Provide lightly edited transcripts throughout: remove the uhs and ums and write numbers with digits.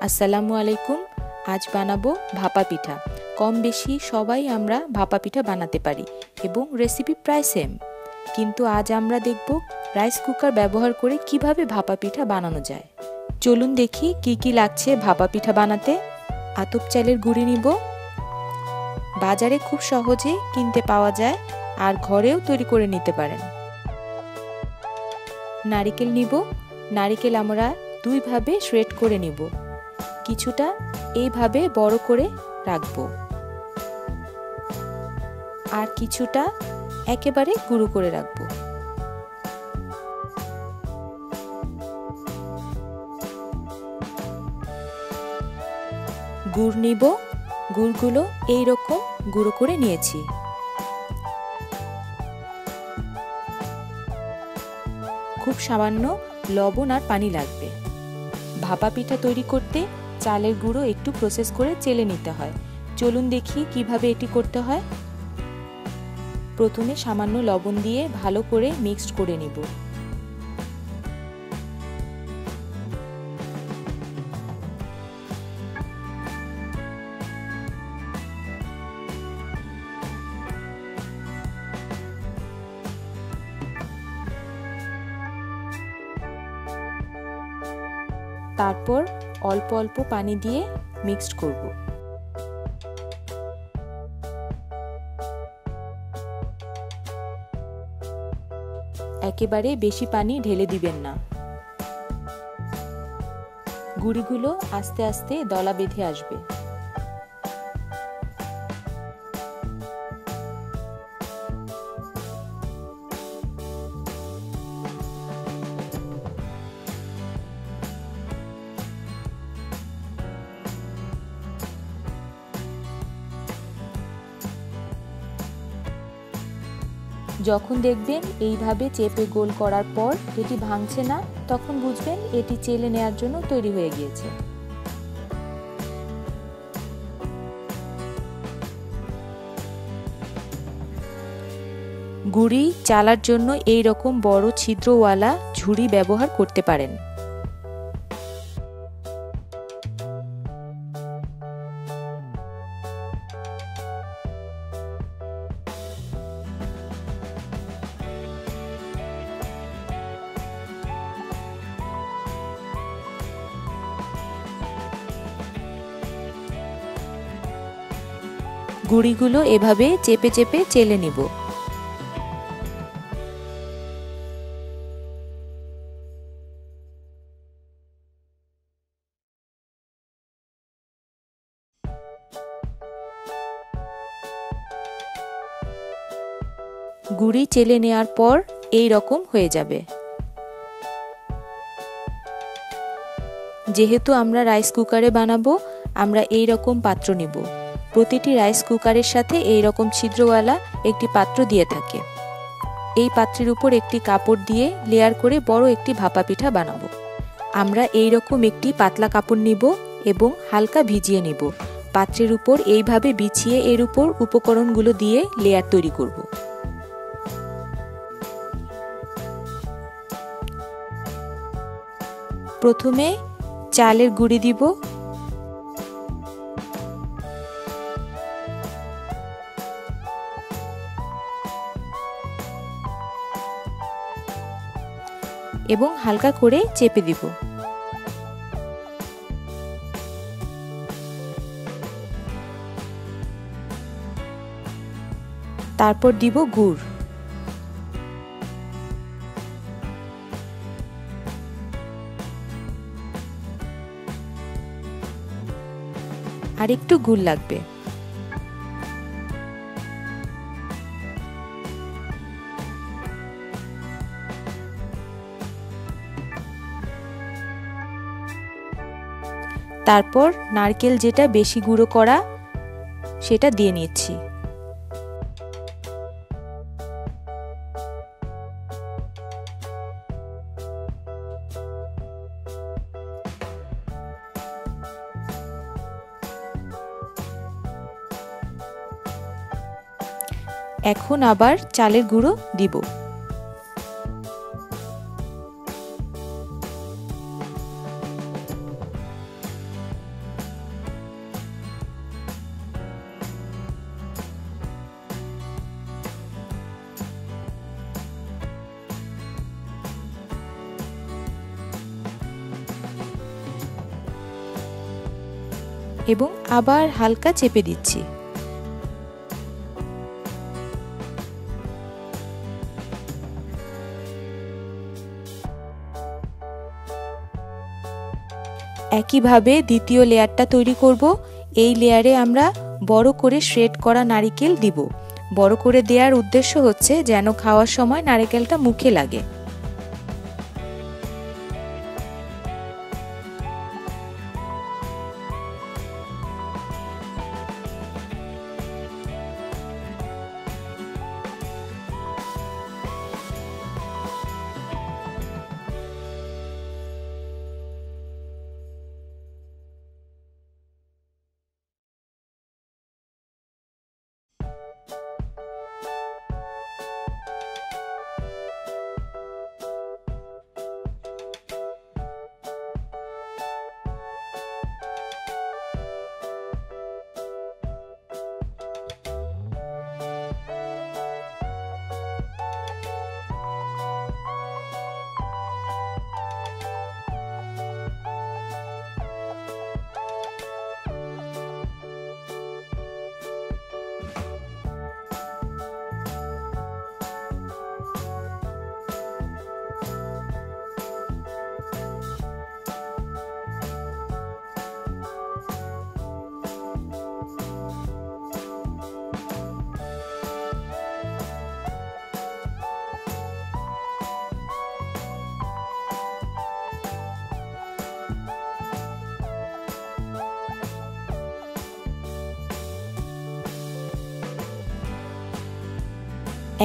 আসসালামু আলাইকুম। আজ বানাবো ভাপা পিঠা। কম বেশি সবাই আমরা ভাপা পিঠা বানাতে পারি এবং রেসিপি প্রায় সেম, কিন্তু আজ আমরা দেখব রাইস কুকার ব্যবহার করে কিভাবে ভাপা পিঠা বানানো যায়। চলুন দেখি কি কি লাগছে ভাপা পিঠা বানাতে। আতপ চালের গুঁড়ি নিব, বাজারে খুব সহজে কিনতে পাওয়া যায় আর ঘরেও তৈরি করে নিতে পারেন। নারিকেল নিব, নারিকেল আমরা দুইভাবে শ্রেড করে নিব, কিছুটা এইভাবে বড় করে রাখবো আর কিছুটা একেবারে গুঁড়ো করে রাখবো। গুড় নিব, গুড়গুলো এইরকম গুঁড়ো করে নিয়েছি। খুব সামান্য লবণ আর পানি লাগবে। ভাপা পিঠা তৈরি করতে চালের গুঁড়ো একটু প্রসেস করে চেলে নিতে হয়। চলুন দেখি কিভাবে এটি করতে হয়। প্রথমে সামান্য লবণ দিয়ে ভালো করে মিক্সড করে নিব। তারপর অল্প অল্প পানি দিয়ে মিক্সড করব। একেবারে বেশি পানি ঢেলে দিবেন না। গুঁড়িগুলো আস্তে আস্তে দলা বেঁধে আসবে। যখন দেখবেন এইভাবে চেপে গোল করার পর এটি ভাঙছে না, তখন বুঝবেন এটি চেলে নেওয়ার জন্য তৈরি হয়ে গিয়েছে। গুঁড়ি চালার জন্য এই রকম বড় ছিদ্রওয়ালা ঝুড়ি ব্যবহার করতে পারেন। গুঁড়িগুলো এভাবে চেপে চেপে চেলে নিব। গুঁড়ি চেলে নেওয়ার পর এই রকম হয়ে যাবে। যেহেতু আমরা রাইস কুকারে বানাবো, আমরা এই রকম পাত্র নিব। প্রতিটি রাইস কুকারের সাথে এই রকম ছিদ্রওয়ালা একটি পাত্র দিয়ে থাকে। এই পাত্রের উপর একটি কাপড় দিয়ে লেয়ার করে বড় একটি ভাপা পিঠা বানাবো। আমরা এই রকম একটি পাতলা কাপড় নিব এবং হালকা ভিজিয়ে নিব। পাত্রের উপর এইভাবে বিছিয়ে এর উপর উপকরণগুলো দিয়ে লেয়ার তৈরি করব। প্রথমে চালের গুঁড়ি দিব, এবং হালকা করে চেপে দিব। তারপর দিব গুড়। আর একটু গুড় লাগবে। তারপর নারকেল যেটা বেশি গুঁড়ো করা সেটা দিয়ে নিচ্ছি। এখন আবার চালের গুঁড়ো দিব। এবং আবার হালকা চেপে দিচ্ছি। একইভাবে দ্বিতীয় লেয়ারটা তৈরি করব। এই লেয়ারে আমরা বড় করে শ্রেড করা নারকেল দিব। বড় করে দেওয়ার উদ্দেশ্য হচ্ছে যেন খাওয়ার সময় নারকেলটা মুখে লাগে।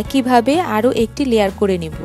একইভাবে আরও একটি লেয়ার করে নেব।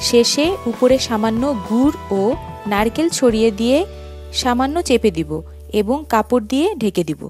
শেষে উপরে সামান্য গুড় ও নারকেল ছড়িয়ে দিয়ে সামান্য চেপে দিব এবং কাপড় দিয়ে ঢেকে দিব।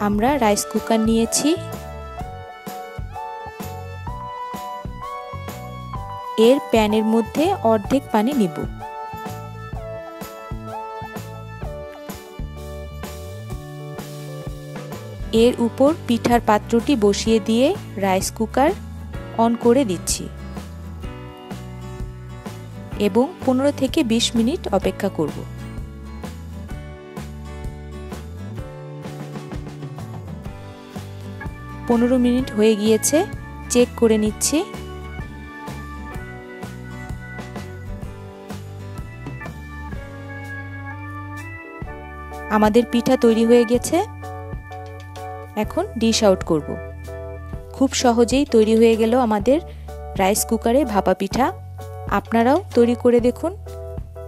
আমরা রাইস কুকার নিয়েছি। এর প্যানের মধ্যে অর্ধেক পানি নিব। এর উপর পিঠার পাত্রটি বসিয়ে দিয়ে রাইস কুকার অন করে দিচ্ছি। এবং 15 থেকে 20 মিনিট অপেক্ষা করব। পনেরো মিনিট হয়ে গিয়েছে, চেক করে নিচ্ছি। আমাদের পিঠা তৈরি হয়ে গেছে, এখন ডিশ আউট করব। খুব সহজেই তৈরি হয়ে গেল আমাদের রাইস কুকারে ভাপা পিঠা। আপনারাও তৈরি করে দেখুন।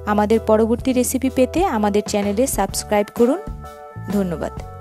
আমাদের পরবর্তী রেসিপি পেতে আমাদের চ্যানেলে সাবস্ক্রাইব করুন। ধন্যবাদ।